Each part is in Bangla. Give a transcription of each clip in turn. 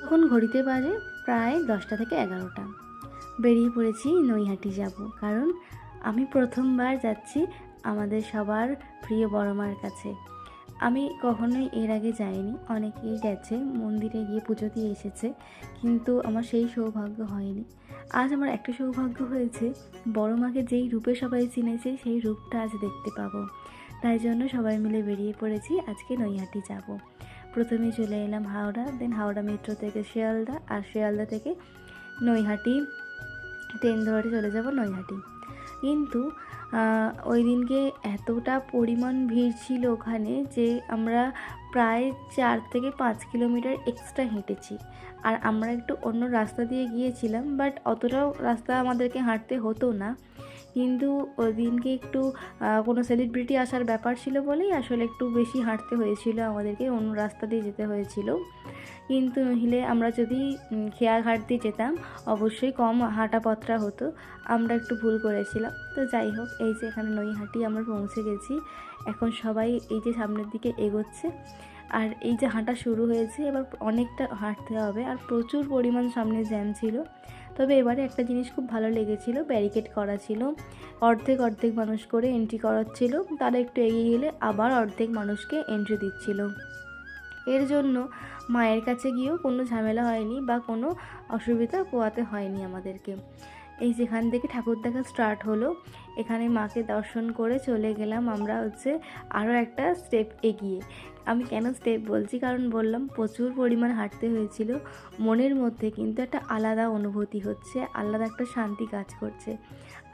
তখন ঘড়িতে বাজে প্রায় 10টা থেকে 11টা। বেরিয়ে পড়েছি নৈহাটি যাব, কারণ আমি প্রথমবার যাচ্ছি আমাদের সবার প্রিয় বড় মার কাছে। আমি কখনোই এর আগে যাইনি, অনেকেই গেছে, মন্দিরে গিয়ে পুজো দিয়ে এসেছে, কিন্তু আমার সেই সৌভাগ্য হয়নি। আজ আমার একটা সৌভাগ্য হয়েছে, বড় মাকে যেই রূপে সবাই চিনেছে সেই রূপটা আজ দেখতে পাবো। তাই জন্য সবাই মিলে বেরিয়ে পড়েছি আজকে নৈহাটি যাব। প্রথমে চলে এলাম হাওড়া, দেন হাওড়া মেট্রো থেকে শিয়ালদা, আর শিয়ালদা থেকে নৈহাটি ট্রেন ধরে চলে যাব নৈহাটি। কিন্তু ওই দিনকে এতটা পরিমাণ ভিড় ছিল ওখানে যে আমরা প্রায় 4 থেকে 5 কিলোমিটার এক্সট্রা হেঁটেছি। আর আমরা একটু অন্য রাস্তা দিয়ে গিয়েছিলাম, বাট অতটাও রাস্তা আমাদেরকে হাঁটতে হতো না, কিন্তু ওই দিনকে একটু কোনো সেলিব্রিটি আসার ব্যাপার ছিল বলেই আসলে একটু বেশি হাঁটতে হয়েছিল, আমাদেরকে অন্য রাস্তা দিয়ে যেতে হয়েছিল। কিন্তু নইলে আমরা যদি খেয়াঘাট দিয়ে যেতাম অবশ্যই কম হাঁটা পথটা হতো। আমরা একটু ভুল করেছিলাম। তো যাই হোক, এই যে এখানে নৈহাটি আমরা পৌঁছে গেছি। এখন সবাই এই যে সামনের দিকে এগোচ্ছে, আর এই যে হাঁটা শুরু হয়েছে, এবার অনেকটা হাঁটতে হবে, আর প্রচুর পরিমাণ সামনে জ্যাম ছিল। তবে এবারে একটা জিনিস খুব ভালো লেগেছিল, ব্যারিকেড করা ছিল, অর্ধেক অর্ধেক মানুষ করে এন্ট্রি করাচ্ছিল, তারা একটু এগিয়ে গেলে আবার অর্ধেক মানুষকে এন্ট্রি দিচ্ছিল। এর জন্য মায়ের কাছে গিয়েও কোনো ঝামেলা হয়নি বা কোনো অসুবিধা পোহাতে হয়নি আমাদেরকে। এই যেখান থেকে ঠাকুর দেখা স্টার্ট হলো, এখানে মাকে দর্শন করে চলে গেলাম আমরা আরও একটা স্টেপ এগিয়ে। আমি কেন স্টেপ বলছি, কারণ বললাম প্রচুর পরিমাণ হাঁটতে হয়েছিল। মনের মধ্যে কিন্তু একটা আলাদা অনুভূতি হচ্ছে, আলাদা একটা শান্তি কাজ করছে।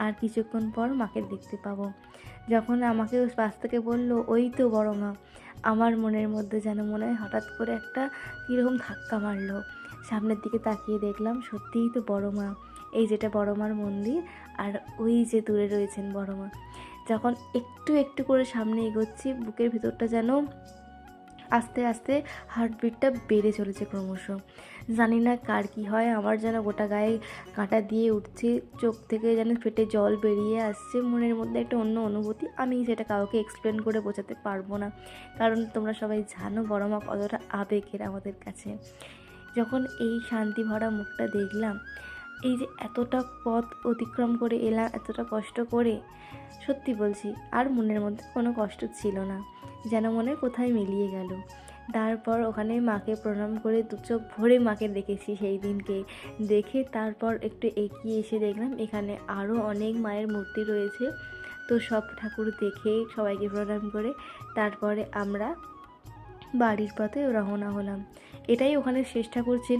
আর কিছুক্ষণ পর মাকে দেখতে পাবো। যখন আমাকে পাশ থেকে বললো ওই তো বড় মা, আমার মনের মধ্যে যেন মনে হয় হঠাৎ করে একটা কীরকম ধাক্কা মারলো। সামনের দিকে তাকিয়ে দেখলাম সত্যিই তো বড় মা, এই যেটা বড় মার মন্দির, আর ওই যে দূরে রয়েছেন বড় মা। যখন একটু একটু করে সামনে এগোচ্ছি, বুকের ভিতরটা যেন আস্তে আস্তে হার্টবিটটা বেড়ে চলেছে ক্রমশ। জানি না কার কী হয়, আমার যেন গোটা গায়ে কাঁটা দিয়ে উঠছে, চোখ থেকে যেন ফেটে জল বেরিয়ে আসছে, মনের মধ্যে একটা অন্য অনুভূতি। আমি সেটা কাউকে এক্সপ্লেন করে বোঝাতে পারবো না, কারণ তোমরা সবাই জানো বড় মা কতটা আবেগের আমাদের কাছে। যখন এই শান্তি ভরা মুখটা দেখলাম, এই যে এতটা পথ অতিক্রম করে এলাম এতটা কষ্ট করে, সত্যি বলছি আর মনের মধ্যে কোনো কষ্ট ছিল না, যেন মনে কোথায় মিলিয়ে গেল। তারপর ওখানে মাকে প্রণাম করে দু চোখ ভরে মাকে দেখেছি সেই দিনকে। দেখে তারপর একটু এগিয়ে এসে দেখলাম এখানে আরও অনেক মায়ের মূর্তি রয়েছে। তো সব ঠাকুর দেখে সবাইকে প্রণাম করে তারপরে আমরা বাড়ির পথে রওনা হলাম। এটাই ওখানে শেষ ঠাকুর ছিল।